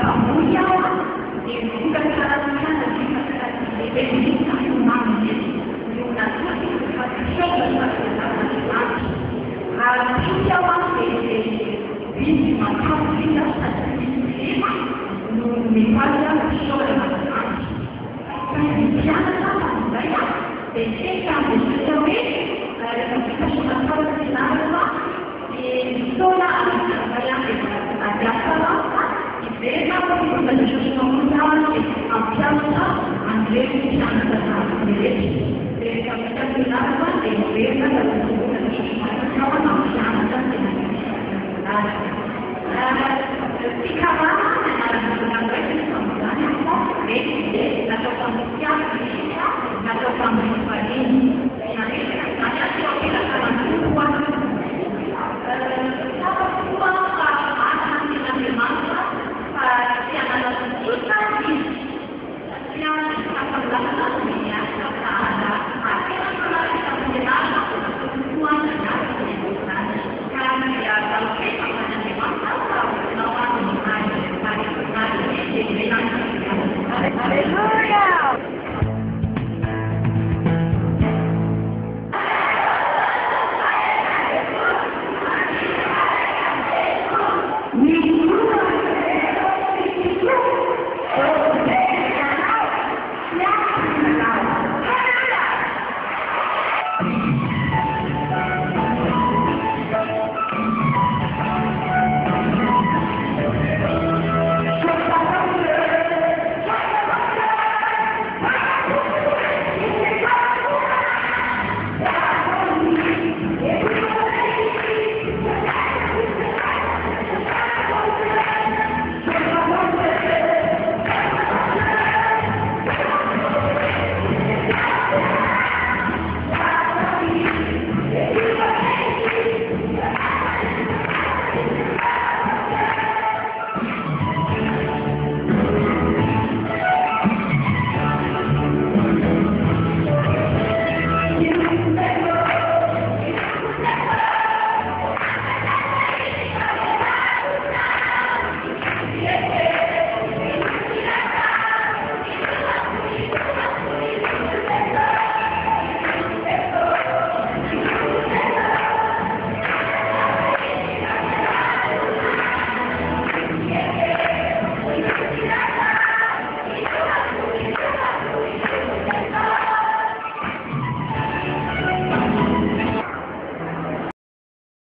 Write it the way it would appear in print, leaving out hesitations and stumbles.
pamoja ni kutoka sana di benedetta umani di una satisfazione pia wake binti makamfika satisfazione non mi parla solo matematici iniziando dalla perché cambia sicuramente la capacità di narrare e sola alla variante a piazza Bella perché quando ci sono mondiali a piazza andremo in Canada per capitare l'acqua e bella la cultura che ci sono a Canada